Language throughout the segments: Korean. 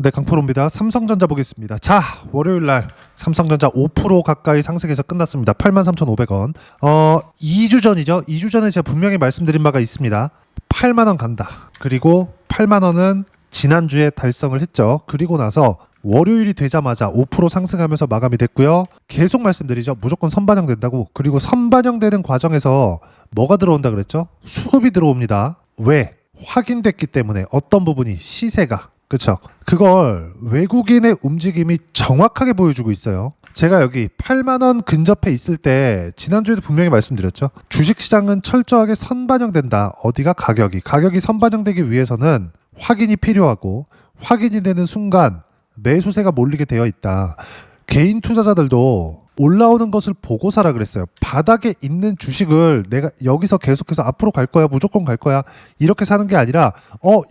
네, 강프로입니다. 삼성전자 보겠습니다. 자, 월요일날 삼성전자 5% 가까이 상승해서 끝났습니다. 83,500원. 2주 전이죠. 2주 전에 제가 분명히 말씀드린 바가 있습니다. 8만원 간다. 그리고 8만원은 지난주에 달성을 했죠. 그리고 나서 월요일이 되자마자 5% 상승하면서 마감이 됐고요. 계속 말씀드리죠. 무조건 선반영된다고. 그리고 선반영되는 과정에서 뭐가 들어온다 그랬죠? 수급이 들어옵니다. 왜? 확인됐기 때문에 어떤 부분이 시세가 그렇죠. 그걸 외국인의 움직임이 정확하게 보여주고 있어요. 제가 여기 8만원 근접해 있을 때 지난주에도 분명히 말씀드렸죠. 주식시장은 철저하게 선반영된다. 어디가 가격이 선반영되기 위해서는 확인이 필요하고 확인이 되는 순간 매수세가 몰리게 되어 있다. 개인 투자자들도 올라오는 것을 보고 사라 그랬어요. 바닥에 있는 주식을 내가 여기서 계속해서 앞으로 갈 거야, 무조건 갈 거야 이렇게 사는 게 아니라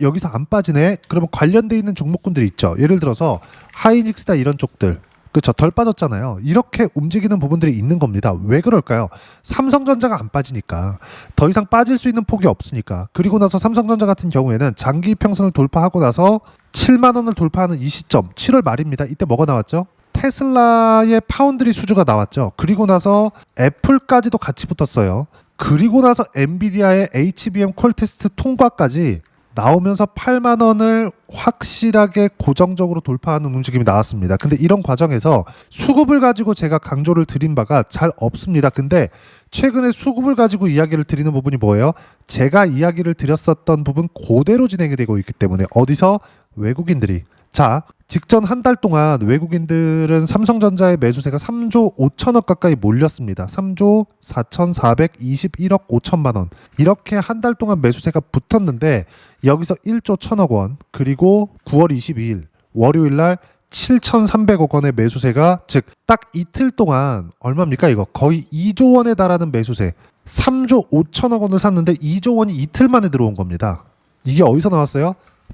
여기서 안 빠지네? 그러면 관련돼 있는 종목군들이 있죠. 예를 들어서 하이닉스다 이런 쪽들 그쵸, 덜 빠졌잖아요. 이렇게 움직이는 부분들이 있는 겁니다. 왜 그럴까요? 삼성전자가 안 빠지니까. 더 이상 빠질 수 있는 폭이 없으니까. 그리고 나서 삼성전자 같은 경우에는 장기 평선을 돌파하고 나서 7만원을 돌파하는 이 시점 7월 말입니다. 이때 뭐가 나왔죠? 테슬라의 파운드리 수주가 나왔죠. 그리고 나서 애플까지도 같이 붙었어요. 그리고 나서 엔비디아의 HBM 퀄테스트 통과까지 나오면서 8만원을 확실하게 고정적으로 돌파하는 움직임이 나왔습니다. 근데 이런 과정에서 수급을 가지고 제가 강조를 드린 바가 잘 없습니다. 근데 최근에 수급을 가지고 이야기를 드리는 부분이 뭐예요? 제가 이야기를 드렸었던 부분 그대로 진행이 되고 있기 때문에 어디서? 외국인들이. 자, 직전 한 달 동안 외국인들은 삼성전자의 매수세가 3조 5천억 가까이 몰렸습니다. 3조 4,421억 5천만 원. 이렇게 한 달 동안 매수세가 붙었는데 여기서 1조 1천억 원 그리고 9월 22일 월요일날 7,300억 원의 매수세가 즉 딱 이틀 동안 얼마입니까 이거? 거의 2조 원에 달하는 매수세. 3조 5천억 원을 샀는데 2조 원이 이틀 만에 들어온 겁니다. 이게 어디서 나왔어요?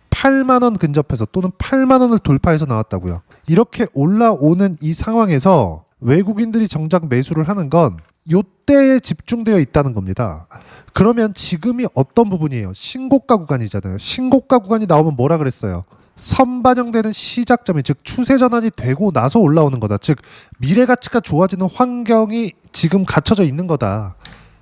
8만원 근접해서 또는 8만원을 돌파해서 나왔다고요. 이렇게 올라오는 이 상황에서 외국인들이 정작 매수를 하는 건 요때에 집중되어 있다는 겁니다. 그러면 지금이 어떤 부분이에요? 신고가 구간이잖아요. 신고가 구간이 나오면 뭐라 그랬어요? 선반영되는 시작점이 즉 추세 전환이 되고 나서 올라오는 거다. 즉 미래 가치가 좋아지는 환경이 지금 갖춰져 있는 거다.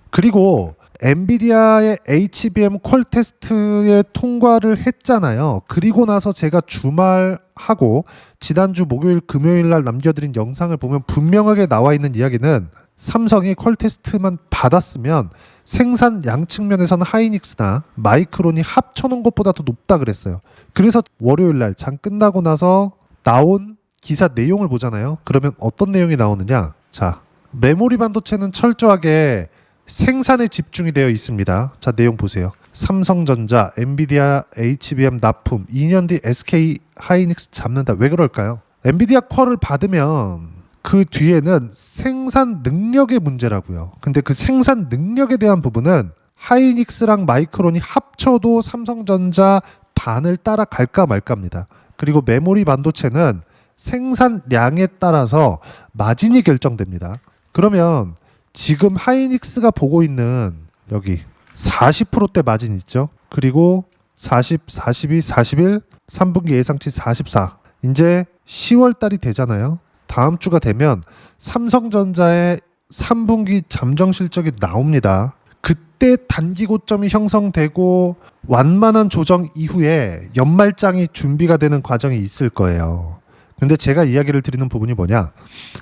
그리고 엔비디아의 HBM 퀄테스트에 통과를 했잖아요. 그리고 나서 제가 주말하고 지난주 목요일 금요일 날 남겨드린 영상을 보면 분명하게 나와 있는 이야기는 삼성이 퀄테스트만 받았으면 생산량 측면에서는 하이닉스나 마이크론이 합쳐놓은 것보다 더 높다 그랬어요. 그래서 월요일 날 장 끝나고 나서 나온 기사 내용을 보잖아요. 그러면 어떤 내용이 나오느냐? 자, 메모리 반도체는 철저하게 생산에 집중이 되어 있습니다. 자, 내용 보세요. 삼성전자, 엔비디아, HBM 납품, 2년 뒤 SK 하이닉스 잡는다. 왜 그럴까요? 엔비디아 퀄을 받으면 그 뒤에는 생산 능력의 문제라고요. 근데 그 생산 능력에 대한 부분은 하이닉스랑 마이크론이 합쳐도 삼성전자 반을 따라갈까 말까입니다. 그리고 메모리 반도체는 생산량에 따라서 마진이 결정됩니다. 그러면 지금 하이닉스가 보고 있는 여기 40%대 마진 있죠. 그리고 40, 42, 41, 3분기 예상치 44. 이제 10월 달이 되잖아요. 다음 주가 되면 삼성전자의 3분기 잠정 실적이 나옵니다. 그때 단기 고점이 형성되고 완만한 조정 이후에 연말장이 준비가 되는 과정이 있을 거예요. 근데 제가 이야기를 드리는 부분이 뭐냐?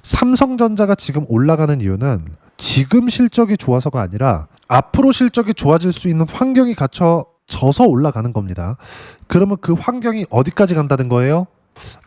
삼성전자가 지금 올라가는 이유는 지금 실적이 좋아서가 아니라 앞으로 실적이 좋아질 수 있는 환경이 갖춰져서 올라가는 겁니다. 그러면 그 환경이 어디까지 간다는 거예요?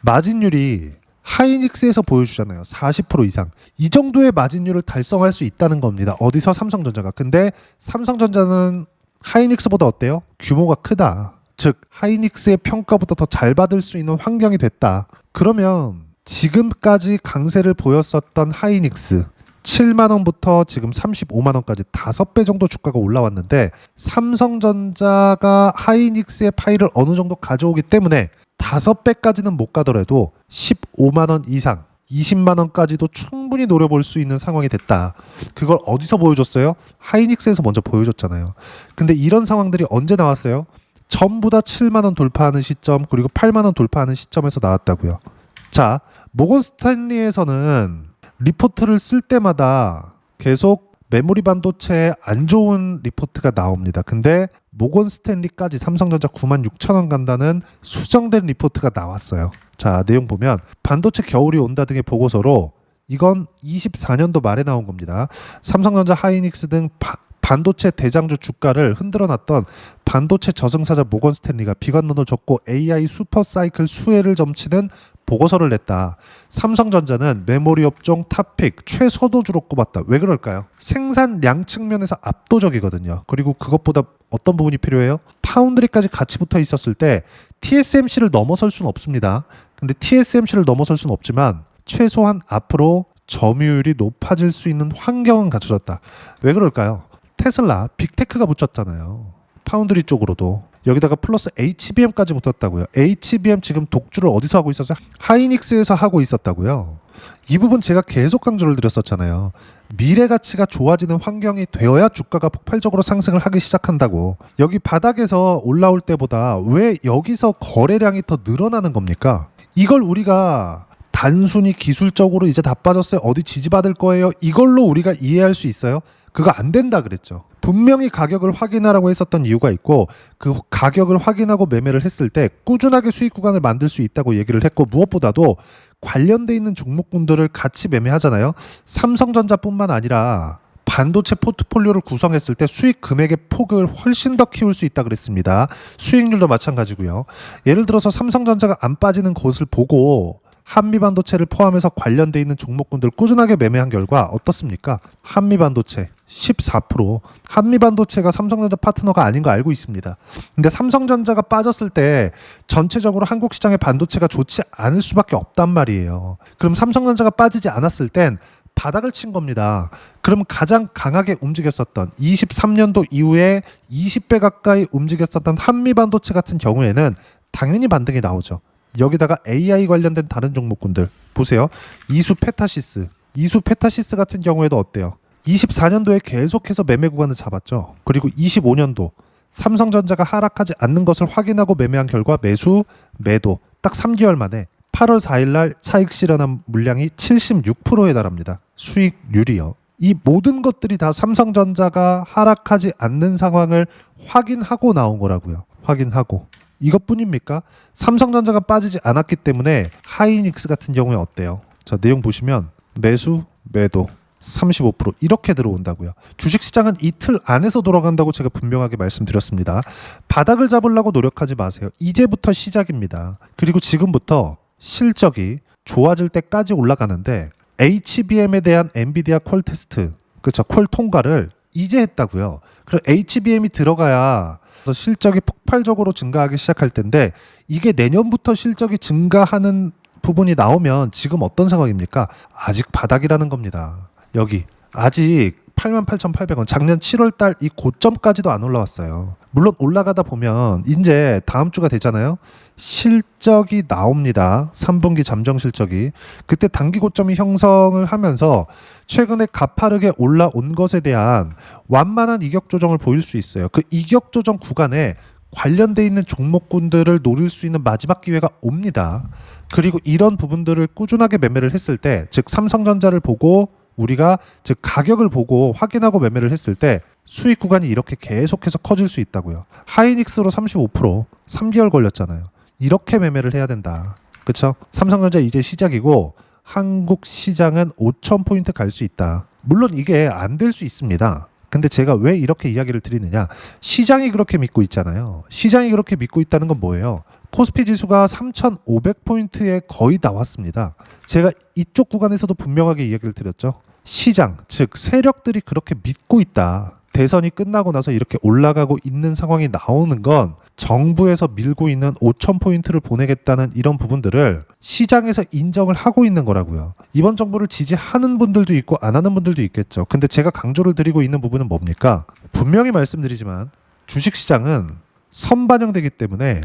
마진율이 하이닉스에서 보여주잖아요. 40% 이상. 이 정도의 마진율을 달성할 수 있다는 겁니다. 어디서? 삼성전자가. 근데 삼성전자는 하이닉스보다 어때요? 규모가 크다. 즉 하이닉스의 평가보다 더 잘 받을 수 있는 환경이 됐다. 그러면 지금까지 강세를 보였었던 하이닉스 7만원부터 지금 35만원까지 5배 정도 주가가 올라왔는데 삼성전자가 하이닉스의 파일을 어느 정도 가져오기 때문에 5배까지는 못 가더라도 15만원 이상 20만원까지도 충분히 노려볼 수 있는 상황이 됐다. 그걸 어디서 보여줬어요? 하이닉스에서 먼저 보여줬잖아요. 근데 이런 상황들이 언제 나왔어요? 전부 다 7만 원 돌파하는 시점 그리고 8만 원 돌파하는 시점에서 나왔다고요. 자, 모건 스탠리에서는 리포트를 쓸 때마다 계속 메모리 반도체에 안 좋은 리포트가 나옵니다. 근데 모건 스탠리까지 삼성전자 96,000원 간다는 수정된 리포트가 나왔어요. 자, 내용 보면 반도체 겨울이 온다 등의 보고서로 이건 24년도 말에 나온 겁니다. 삼성전자, 하이닉스 등 반도체 대장주 주가를 흔들어놨던 반도체 저승사자 모건 스탠리가 비관론을 줬고 AI 슈퍼사이클 수혜를 점치는 보고서를 냈다. 삼성전자는 메모리 업종 탑픽 최선호주로 꼽았다. 왜 그럴까요? 생산량 측면에서 압도적이거든요. 그리고 그것보다 어떤 부분이 필요해요? 파운드리까지 같이 붙어 있었을 때 TSMC를 넘어설 수는 없습니다. 근데 TSMC를 넘어설 수는 없지만 최소한 앞으로 점유율이 높아질 수 있는 환경은 갖춰졌다. 왜 그럴까요? 테슬라, 빅테크가 붙였잖아요. 파운드리 쪽으로도. 여기다가 플러스 HBM까지 붙었다고요. HBM 지금 독주를 어디서 하고 있었어요? 하이닉스에서 하고 있었다고요. 이 부분 제가 계속 강조를 드렸었잖아요. 미래 가치가 좋아지는 환경이 되어야 주가가 폭발적으로 상승을 하기 시작한다고. 여기 바닥에서 올라올 때보다 왜 여기서 거래량이 더 늘어나는 겁니까? 이걸 우리가 단순히 기술적으로 이제 다 빠졌어요. 어디 지지받을 거예요. 이걸로 우리가 이해할 수 있어요? 그거 안 된다 그랬죠. 분명히 가격을 확인하라고 했었던 이유가 있고 그 가격을 확인하고 매매를 했을 때 꾸준하게 수익 구간을 만들 수 있다고 얘기를 했고 무엇보다도 관련돼 있는 종목군들을 같이 매매하잖아요. 삼성전자뿐만 아니라 반도체 포트폴리오를 구성했을 때 수익 금액의 폭을 훨씬 더 키울 수 있다 그랬습니다. 수익률도 마찬가지고요. 예를 들어서 삼성전자가 안 빠지는 것을 보고 한미반도체를 포함해서 관련돼 있는 종목군들 꾸준하게 매매한 결과 어떻습니까? 한미반도체 14%. 한미반도체가 삼성전자 파트너가 아닌 거 알고 있습니다. 근데 삼성전자가 빠졌을 때 전체적으로 한국 시장의 반도체가 좋지 않을 수밖에 없단 말이에요. 그럼 삼성전자가 빠지지 않았을 땐 바닥을 친 겁니다. 그럼 가장 강하게 움직였었던 23년도 이후에 20배 가까이 움직였었던 한미반도체 같은 경우에는 당연히 반등이 나오죠. 여기다가 AI 관련된 다른 종목군들 보세요. 이수페타시스 같은 경우에도 어때요? 24년도에 계속해서 매매 구간을 잡았죠. 그리고 25년도 삼성전자가 하락하지 않는 것을 확인하고 매매한 결과 매도 딱 3개월 만에 8월 4일 날 차익 실현한 물량이 76%에 달합니다. 수익률이요. 이 모든 것들이 다 삼성전자가 하락하지 않는 상황을 확인하고 나온 거라고요. 확인하고. 이것뿐입니까? 삼성전자가 빠지지 않았기 때문에 하이닉스 같은 경우에 어때요? 자, 내용 보시면 매도 35% 이렇게 들어온다고요. 주식시장은 이틀 안에서 돌아간다고 제가 분명하게 말씀드렸습니다. 바닥을 잡으려고 노력하지 마세요. 이제부터 시작입니다. 그리고 지금부터 실적이 좋아질 때까지 올라가는데 HBM에 대한 엔비디아 퀄 테스트, 그렇죠? 퀄 통과를 이제 했다고요. 그럼 HBM이 들어가야 실적이 폭발적으로 증가하기 시작할 텐데 이게 내년부터 실적이 증가하는 부분이 나오면 지금 어떤 상황입니까? 아직 바닥이라는 겁니다. 여기 아직 88,800원 작년 7월 달 이 고점까지도 안 올라왔어요. 물론 올라가다 보면 이제 다음 주가 되잖아요. 실적이 나옵니다. 3분기 잠정 실적이. 그때 단기 고점이 형성을 하면서 최근에 가파르게 올라온 것에 대한 완만한 이격 조정을 보일 수 있어요. 그 이격 조정 구간에 관련돼 있는 종목군들을 노릴 수 있는 마지막 기회가 옵니다. 그리고 이런 부분들을 꾸준하게 매매를 했을 때, 즉 삼성전자를 보고 우리가 즉 가격을 보고 확인하고 매매를 했을 때 수익 구간이 이렇게 계속해서 커질 수 있다고요. 하이닉스로 35% 3개월 걸렸잖아요. 이렇게 매매를 해야 된다. 그렇죠? 삼성전자 이제 시작이고 한국 시장은 5,000포인트 갈 수 있다. 물론 이게 안 될 수 있습니다. 근데 제가 왜 이렇게 이야기를 드리느냐? 시장이 그렇게 믿고 있잖아요. 시장이 그렇게 믿고 있다는 건 뭐예요? 코스피 지수가 3,500포인트에 거의 나왔습니다. 제가 이쪽 구간에서도 분명하게 이야기를 드렸죠. 시장, 즉 세력들이 그렇게 믿고 있다. 대선이 끝나고 나서 이렇게 올라가고 있는 상황이 나오는 건 정부에서 밀고 있는 5,000포인트를 보내겠다는 이런 부분들을 시장에서 인정을 하고 있는 거라고요. 이번 정부를 지지하는 분들도 있고 안 하는 분들도 있겠죠. 근데 제가 강조를 드리고 있는 부분은 뭡니까? 분명히 말씀드리지만 주식시장은 선반영되기 때문에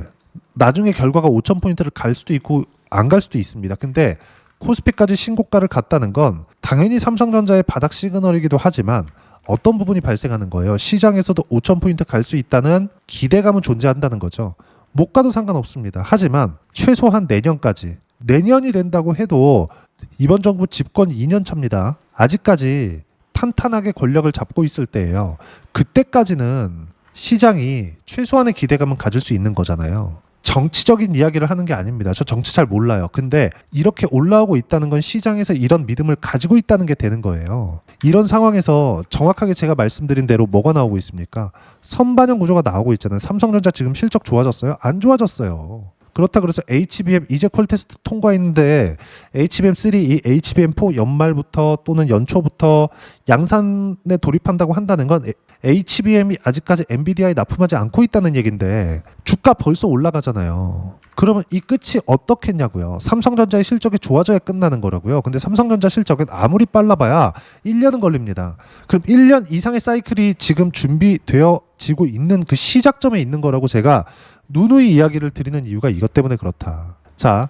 나중에 결과가 5,000포인트를 갈 수도 있고 안 갈 수도 있습니다. 근데 코스피까지 신고가를 갔다는 건 당연히 삼성전자의 바닥 시그널이기도 하지만 어떤 부분이 발생하는 거예요? 시장에서도 5,000포인트 갈 수 있다는 기대감은 존재한다는 거죠. 못 가도 상관없습니다. 하지만 최소한 내년까지, 내년이 된다고 해도 이번 정부 집권 2년 차입니다. 아직까지 탄탄하게 권력을 잡고 있을 때예요. 그때까지는 시장이 최소한의 기대감은 가질 수 있는 거잖아요. 정치적인 이야기를 하는 게 아닙니다. 저 정치 잘 몰라요. 근데 이렇게 올라오고 있다는 건 시장에서 이런 믿음을 가지고 있다는 게 되는 거예요. 이런 상황에서 정확하게 제가 말씀드린 대로 뭐가 나오고 있습니까? 선반영 구조가 나오고 있잖아요. 삼성전자 지금 실적 좋아졌어요? 안 좋아졌어요. 그렇다 그래서 HBM 이제 콜 테스트 통과했는데 HBM3, 이 HBM4 연말부터 또는 연초부터 양산에 돌입한다고 한다는 건 HBM이 아직까지 엔비디아에 납품하지 않고 있다는 얘긴데 주가 벌써 올라가잖아요. 그러면 이 끝이 어떻겠냐고요. 삼성전자의 실적이 좋아져야 끝나는 거라고요. 근데 삼성전자 실적은 아무리 빨라봐야 1년은 걸립니다. 그럼 1년 이상의 사이클이 지금 준비되어지고 있는 그 시작점에 있는 거라고 제가 누누이 이야기를 드리는 이유가 이것 때문에 그렇다. 자,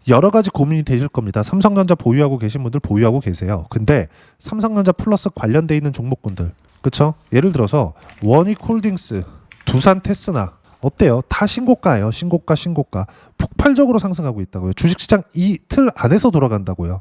여러 가지 고민이 되실 겁니다. 삼성전자 보유하고 계신 분들 보유하고 계세요. 근데 삼성전자 플러스 관련돼 있는 종목군들, 그렇죠? 예를 들어서 원익홀딩스, 두산테스나 어때요? 다 신고가예요. 신고가. 폭발적으로 상승하고 있다고요. 주식시장 이 틀 안에서 돌아간다고요.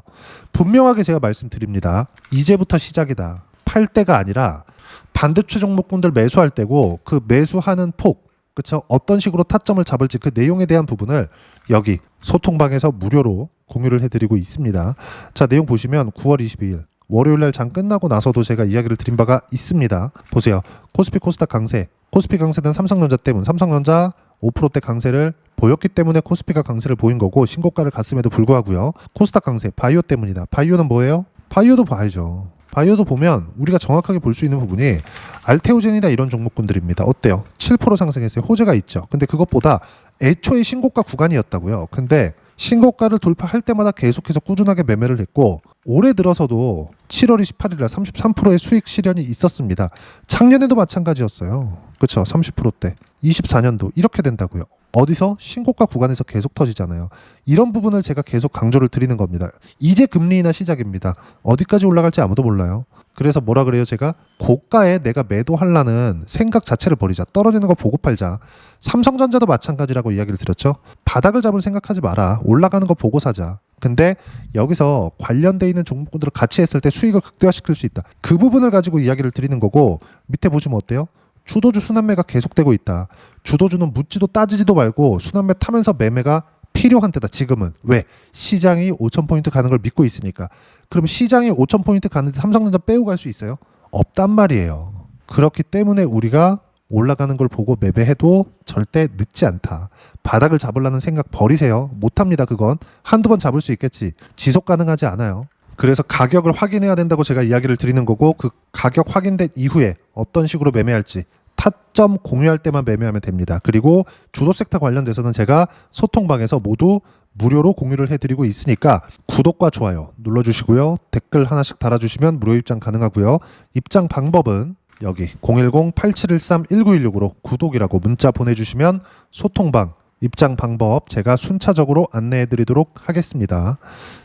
분명하게 제가 말씀드립니다. 이제부터 시작이다. 팔 때가 아니라 반도체 종목군들 매수할 때고 그 매수하는 폭, 그렇죠? 어떤 식으로 타점을 잡을지 그 내용에 대한 부분을 여기 소통방에서 무료로 공유를 해드리고 있습니다. 자, 내용 보시면 9월 22일 월요일날 장 끝나고 나서도 제가 이야기를 드린 바가 있습니다. 보세요. 코스피 코스닥 강세, 코스피 강세는 삼성전자 때문, 삼성전자 5%대 강세를 보였기 때문에 코스피가 강세를 보인 거고 신고가를 갔음에도 불구하고요. 코스닥 강세, 바이오 때문이다. 바이오는 뭐예요? 바이오도 봐야죠. 바이오도 보면 우리가 정확하게 볼 수 있는 부분이 알테오젠이다 이런 종목군들입니다. 어때요? 7% 상승했어요. 호재가 있죠. 근데 그것보다 애초에 신고가 구간이었다고요. 근데 신고가를 돌파할 때마다 계속해서 꾸준하게 매매를 했고 올해 들어서도 7월 28일날 33%의 수익 실현이 있었습니다. 작년에도 마찬가지였어요. 그렇죠? 30%대. 24년도 이렇게 된다고요. 어디서? 신고가 구간에서 계속 터지잖아요. 이런 부분을 제가 계속 강조를 드리는 겁니다. 이제 금리 인하 시작입니다. 어디까지 올라갈지 아무도 몰라요. 그래서 뭐라 그래요? 제가 고가에 내가 매도하려는 생각 자체를 버리자. 떨어지는 거 보고 팔자. 삼성전자도 마찬가지라고 이야기를 드렸죠. 바닥을 잡을 생각하지 마라. 올라가는 거 보고 사자. 근데 여기서 관련돼 있는 종목군들을 같이 했을 때 수익을 극대화시킬 수 있다. 그 부분을 가지고 이야기를 드리는 거고 밑에 보시면 어때요? 주도주 순환매가 계속되고 있다. 주도주는 묻지도 따지지도 말고 순환매 타면서 매매가 필요한 때다. 지금은. 왜? 시장이 5,000포인트 가는 걸 믿고 있으니까. 그럼 시장이 5,000포인트 가는데 삼성전자 빼고 갈 수 있어요? 없단 말이에요. 그렇기 때문에 우리가 올라가는 걸 보고 매매해도 절대 늦지 않다. 바닥을 잡으려는 생각 버리세요. 못합니다. 그건. 한두 번 잡을 수 있겠지. 지속 가능하지 않아요. 그래서 가격을 확인해야 된다고 제가 이야기를 드리는 거고 그 가격 확인된 이후에 어떤 식으로 매매할지 타점 공유할 때만 매매하면 됩니다. 그리고 주도 섹터 관련돼서는 제가 소통방에서 모두 무료로 공유를 해드리고 있으니까 구독과 좋아요 눌러주시고요. 댓글 하나씩 달아주시면 무료 입장 가능하고요. 입장 방법은 여기 010-8713-1916으로 구독이라고 문자 보내주시면 소통방 입장 방법 제가 순차적으로 안내해드리도록 하겠습니다.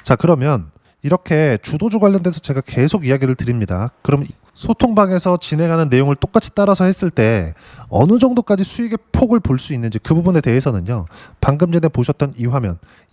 자, 그러면 이렇게 주도주 관련돼서 제가 계속 이야기를 드립니다. 그럼 소통방에서 진행하는 내용을 똑같이 따라서 했을 때 어느 정도까지 수익의 폭을 볼 수 있는지 그 부분에 대해서는요. 방금 전에 보셨던 이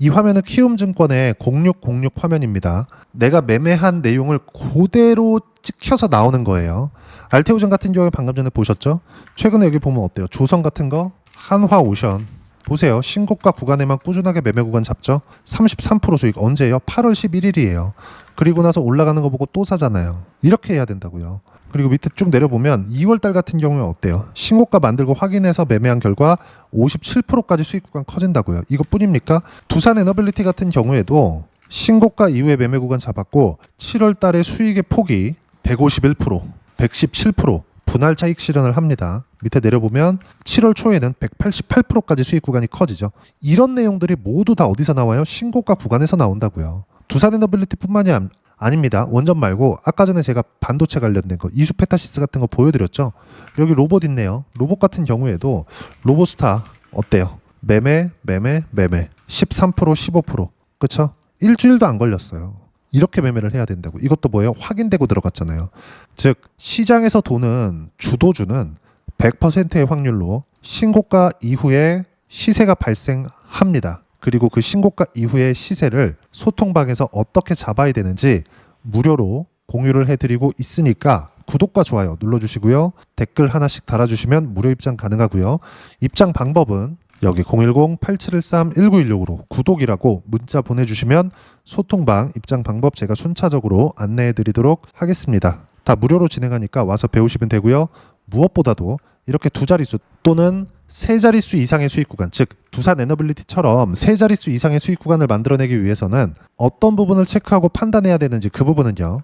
화면은 키움증권의 0606 화면입니다. 내가 매매한 내용을 그대로 찍혀서 나오는 거예요. 알테오젠 같은 경우에 방금 전에 보셨죠? 최근에 여기 보면 어때요? 조선 같은 거, 한화오션 보세요. 신고가 구간에만 꾸준하게 매매 구간 잡죠. 33% 수익 언제예요? 8월 11일이에요. 그리고 나서 올라가는 거 보고 또 사잖아요. 이렇게 해야 된다고요. 그리고 밑에 쭉 내려보면 2월달 같은 경우에 어때요? 신고가 만들고 확인해서 매매한 결과 57%까지 수익 구간 커진다고요. 이것뿐입니까? 두산 에너빌리티 같은 경우에도 신고가 이후에 매매 구간 잡았고 7월달에 수익의 폭이 151%, 117% 분할 차익 실현을 합니다. 밑에 내려보면 7월 초에는 188%까지 수익 구간이 커지죠. 이런 내용들이 모두 다 어디서 나와요? 신고가 구간에서 나온다고요. 두산에너빌리티뿐만이 아닙니다. 원전 말고 아까 전에 제가 반도체 관련된 거 이수페타시스 같은 거 보여드렸죠. 여기 로봇 있네요. 로봇 같은 경우에도 로봇스타 어때요? 매매 13% 15% 그쵸? 일주일도 안 걸렸어요. 이렇게 매매를 해야 된다고. 이것도 뭐예요? 확인되고 들어갔잖아요. 즉 시장에서 도는 주도주는 100%의 확률로 신고가 이후에 시세가 발생합니다. 그리고 그 신고가 이후의 시세를 소통방에서 어떻게 잡아야 되는지 무료로 공유를 해드리고 있으니까 구독과 좋아요 눌러주시고요. 댓글 하나씩 달아주시면 무료 입장 가능하고요. 입장 방법은 여기 010-8713-1916으로 구독이라고 문자 보내주시면 소통방 입장 방법 제가 순차적으로 안내해드리도록 하겠습니다. 다 무료로 진행하니까 와서 배우시면 되고요. 무엇보다도 이렇게 두 자릿수 또는 세 자릿수 이상의 수익 구간, 즉 두산 에너빌리티처럼 세 자릿수 이상의 수익 구간을 만들어내기 위해서는 어떤 부분을 체크하고 판단해야 되는지 그 부분은요.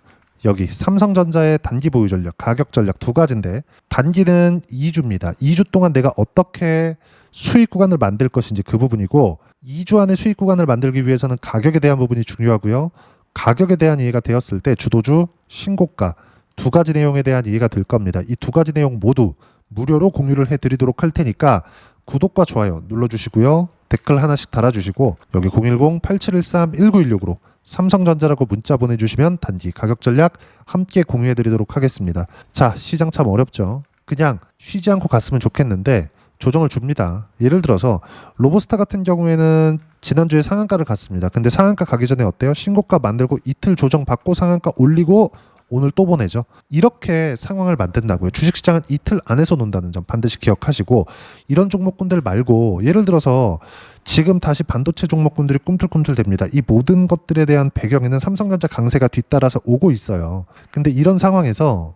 여기 삼성전자의 단기 보유 전략, 가격 전략 두 가지인데 단기는 2주입니다. 2주 동안 내가 어떻게 수익 구간을 만들 것인지 그 부분이고 2주 안에 수익 구간을 만들기 위해서는 가격에 대한 부분이 중요하고요. 가격에 대한 이해가 되었을 때 주도주, 신고가 두 가지 내용에 대한 이해가 될 겁니다. 이 두 가지 내용 모두 무료로 공유를 해드리도록 할 테니까 구독과 좋아요 눌러주시고요. 댓글 하나씩 달아주시고 여기 010-8713-1916으로 삼성전자라고 문자 보내주시면 단기 가격 전략 함께 공유해드리도록 하겠습니다. 자, 시장 참 어렵죠. 그냥 쉬지 않고 갔으면 좋겠는데 조정을 줍니다. 예를 들어서 로보스타 같은 경우에는 지난주에 상한가를 갔습니다. 근데 상한가 가기 전에 어때요? 신고가 만들고 이틀 조정 받고 상한가 올리고 오늘 또 보내죠. 이렇게 상황을 만든다고요. 주식시장은 이틀 안에서 논다는 점 반드시 기억하시고 이런 종목군들 말고 예를 들어서 지금 다시 반도체 종목군들이 꿈틀꿈틀 됩니다. 이 모든 것들에 대한 배경에는 삼성전자 강세가 뒤따라서 오고 있어요. 근데 이런 상황에서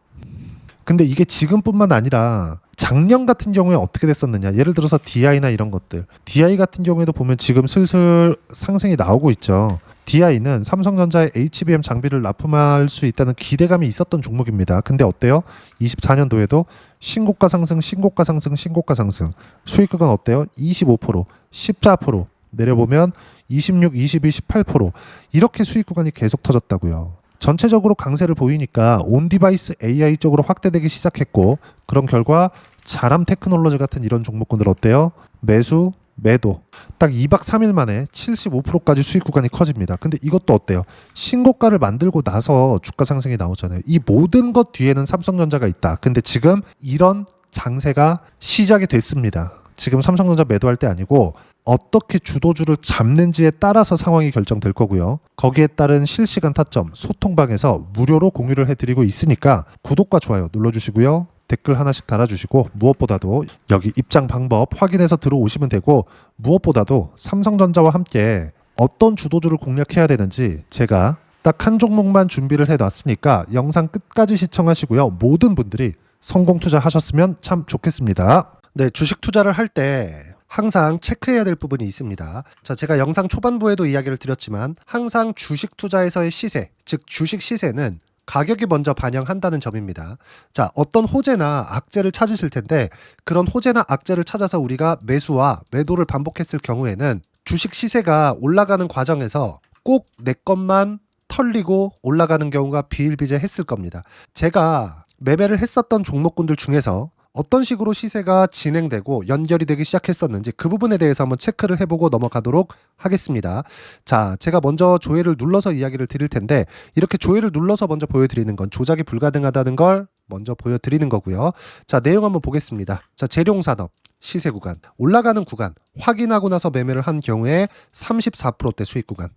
근데 이게 지금뿐만 아니라 작년 같은 경우에 어떻게 됐었느냐. 예를 들어서 DI나 이런 것들. DI 같은 경우에도 보면 지금 슬슬 상승이 나오고 있죠. DI는 삼성전자의 HBM 장비를 납품할 수 있다는 기대감이 있었던 종목입니다. 근데 어때요? 24년도에도 신고가 상승, 신고가 상승, 신고가 상승. 수익 구간 어때요? 25%, 14%. 내려보면 26, 22, 18%. 이렇게 수익 구간이 계속 터졌다고요. 전체적으로 강세를 보이니까 온디바이스 AI 쪽으로 확대되기 시작했고 그런 결과 자람 테크놀로지 같은 이런 종목군들 어때요? 매수, 매도 딱 2박 3일 만에 75%까지 수익 구간이 커집니다. 근데 이것도 어때요? 신고가를 만들고 나서 주가 상승이 나오잖아요. 이 모든 것 뒤에는 삼성전자가 있다. 근데 지금 이런 장세가 시작이 됐습니다. 지금 삼성전자 매도할 때 아니고 어떻게 주도주를 잡는지에 따라서 상황이 결정될 거고요. 거기에 따른 실시간 타점 소통방에서 무료로 공유를 해드리고 있으니까 구독과 좋아요 눌러주시고요. 댓글 하나씩 달아주시고 무엇보다도 여기 입장 방법 확인해서 들어오시면 되고 무엇보다도 삼성전자와 함께 어떤 주도주를 공략해야 되는지 제가 딱 한 종목만 준비를 해놨으니까 영상 끝까지 시청하시고요. 모든 분들이 성공 투자하셨으면 참 좋겠습니다. 네, 주식 투자를 할 때 항상 체크해야 될 부분이 있습니다. 자, 제가 영상 초반부에도 이야기를 드렸지만 항상 주식 투자에서의 시세, 즉 주식 시세는 가격이 먼저 반영한다는 점입니다. 자, 어떤 호재나 악재를 찾으실 텐데 그런 호재나 악재를 찾아서 우리가 매수와 매도를 반복했을 경우에는 주식 시세가 올라가는 과정에서 꼭 내 것만 털리고 올라가는 경우가 비일비재했을 겁니다. 제가 매매를 했었던 종목군들 중에서 어떤 식으로 시세가 진행되고 연결이 되기 시작했었는지 그 부분에 대해서 한번 체크를 해보고 넘어가도록 하겠습니다. 자, 제가 먼저 조회를 눌러서 이야기를 드릴 텐데 이렇게 조회를 눌러서 먼저 보여드리는 건 조작이 불가능하다는 걸 먼저 보여드리는 거고요. 자, 내용 한번 보겠습니다. 자, 재룡산업 시세 구간 올라가는 구간 확인하고 나서 매매를 한 경우에 34%대 수익 구간.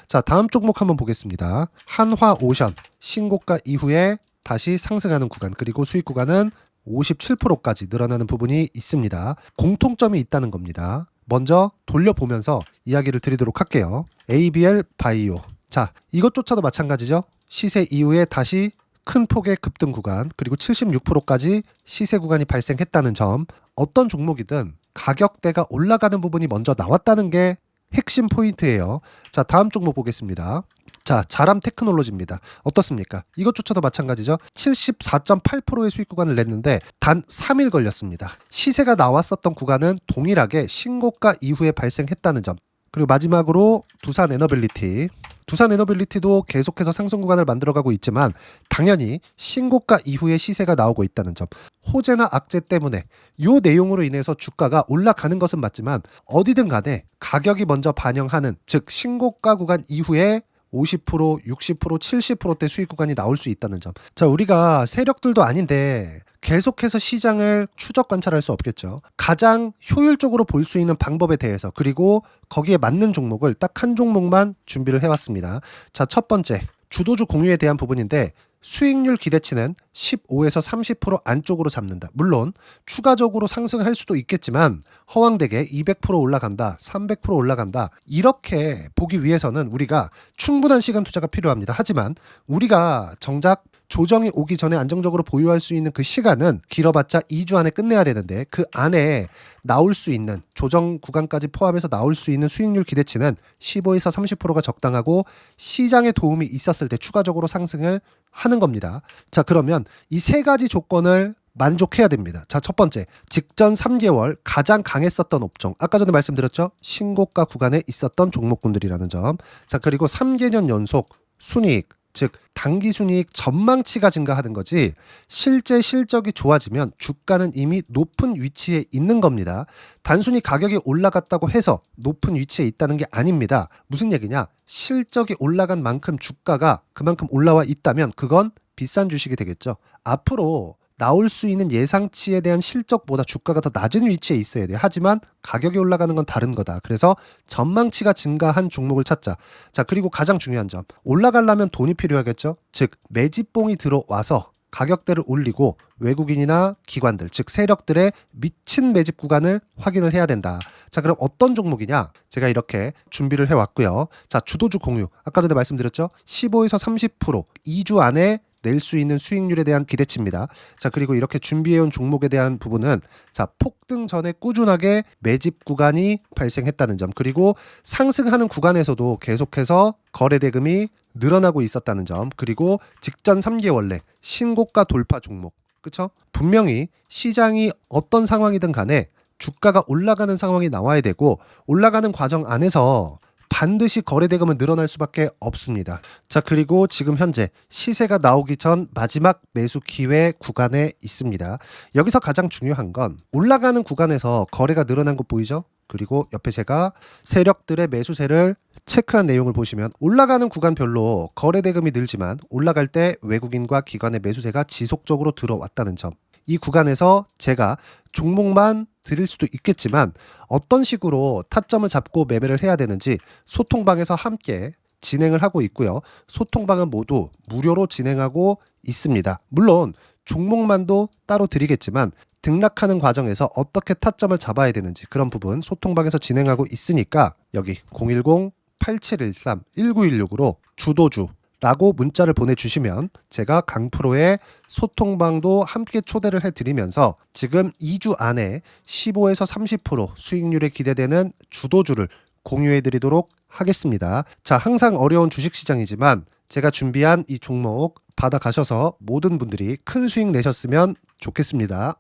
자, 다음 종목 한번 보겠습니다. 한화오션 신고가 이후에 다시 상승하는 구간 그리고 수익 구간은 57%까지 늘어나는 부분이 있습니다. 공통점이 있다는 겁니다. 먼저 돌려보면서 이야기를 드리도록 할게요. ABL 바이오. 자, 이것조차도 마찬가지죠. 시세 이후에 다시 큰 폭의 급등 구간 그리고 76%까지 시세 구간이 발생했다는 점. 어떤 종목이든 가격대가 올라가는 부분이 먼저 나왔다는 게 핵심 포인트예요. 자, 다음 종목 보겠습니다. 자, 자람 테크놀로지입니다. 어떻습니까? 이것조차도 마찬가지죠. 74.8%의 수익 구간을 냈는데 단 3일 걸렸습니다. 시세가 나왔었던 구간은 동일하게 신고가 이후에 발생했다는 점. 그리고 마지막으로 두산 에너빌리티. 두산 에너빌리티도 계속해서 상승 구간을 만들어가고 있지만 당연히 신고가 이후에 시세가 나오고 있다는 점. 호재나 악재 때문에 이 내용으로 인해서 주가가 올라가는 것은 맞지만 어디든 간에 가격이 먼저 반영하는 즉 신고가 구간 이후에 50%, 60%, 70%대 수익 구간이 나올 수 있다는 점. 자, 우리가 세력들도 아닌데 계속해서 시장을 추적 관찰할 수 없겠죠. 가장 효율적으로 볼 수 있는 방법에 대해서, 그리고 거기에 맞는 종목을 딱 한 종목만 준비를 해왔습니다. 자, 첫 번째 주도주 공유에 대한 부분인데, 수익률 기대치는 15에서 30% 안쪽으로 잡는다. 물론 추가적으로 상승할 수도 있겠지만 허황되게 200% 올라간다, 300% 올라간다, 이렇게 보기 위해서는 우리가 충분한 시간 투자가 필요합니다. 하지만 우리가 정작 조정이 오기 전에 안정적으로 보유할 수 있는 그 시간은 길어봤자 2주 안에 끝내야 되는데, 그 안에 나올 수 있는 조정 구간까지 포함해서 나올 수 있는 수익률 기대치는 15에서 30%가 적당하고, 시장에 도움이 있었을 때 추가적으로 상승을 하는 겁니다. 자, 그러면 이 세 가지 조건을 만족해야 됩니다. 자, 첫 번째, 직전 3개월 가장 강했었던 업종, 아까 전에 말씀드렸죠? 신고가 구간에 있었던 종목군들이라는 점. 자, 그리고 3개년 연속 순이익, 즉 단기 순이익 전망치가 증가하는 거지, 실제 실적이 좋아지면 주가는 이미 높은 위치에 있는 겁니다. 단순히 가격이 올라갔다고 해서 높은 위치에 있다는 게 아닙니다. 무슨 얘기냐? 실적이 올라간 만큼 주가가 그만큼 올라와 있다면 그건 비싼 주식이 되겠죠. 앞으로 나올 수 있는 예상치에 대한 실적보다 주가가 더 낮은 위치에 있어야 돼요. 하지만 가격이 올라가는 건 다른 거다. 그래서 전망치가 증가한 종목을 찾자. 자, 그리고 가장 중요한 점, 올라가려면 돈이 필요하겠죠. 즉 매집봉이 들어와서 가격대를 올리고 외국인이나 기관들, 즉 세력들의 미친 매집 구간을 확인을 해야 된다. 자, 그럼 어떤 종목이냐? 제가 이렇게 준비를 해왔고요. 자, 주도주 공유, 아까 전에 말씀드렸죠? 15에서 30% 2주 안에 낼 수 있는 수익률에 대한 기대치입니다. 자, 그리고 이렇게 준비해온 종목에 대한 부분은, 자, 폭등 전에 꾸준하게 매집 구간이 발생했다는 점, 그리고 상승하는 구간에서도 계속해서 거래 대금이 늘어나고 있었다는 점, 그리고 직전 3개월 내 신고가 돌파 종목, 그쵸? 분명히 시장이 어떤 상황이든 간에 주가가 올라가는 상황이 나와야 되고, 올라가는 과정 안에서 반드시 거래 대금은 늘어날 수밖에 없습니다. 자, 그리고 지금 현재 시세가 나오기 전 마지막 매수 기회 구간에 있습니다. 여기서 가장 중요한 건 올라가는 구간에서 거래가 늘어난 거 보이죠? 그리고 옆에 제가 세력들의 매수세를 체크한 내용을 보시면, 올라가는 구간별로 거래 대금이 늘지만 올라갈 때 외국인과 기관의 매수세가 지속적으로 들어왔다는 점. 이 구간에서 제가 종목만 드릴 수도 있겠지만 어떤 식으로 타점을 잡고 매매를 해야 되는지 소통방에서 함께 진행을 하고 있고요. 소통방은 모두 무료로 진행하고 있습니다. 물론 종목만도 따로 드리겠지만 등락하는 과정에서 어떻게 타점을 잡아야 되는지 그런 부분 소통방에서 진행하고 있으니까 여기 010-8713-1916으로 주도주 라고 문자를 보내주시면 제가 강프로의 소통방도 함께 초대를 해드리면서 지금 2주 안에 15에서 30% 수익률에 기대되는 주도주를 공유해드리도록 하겠습니다. 자, 항상 어려운 주식시장이지만 제가 준비한 이 종목 받아가셔서 모든 분들이 큰 수익 내셨으면 좋겠습니다.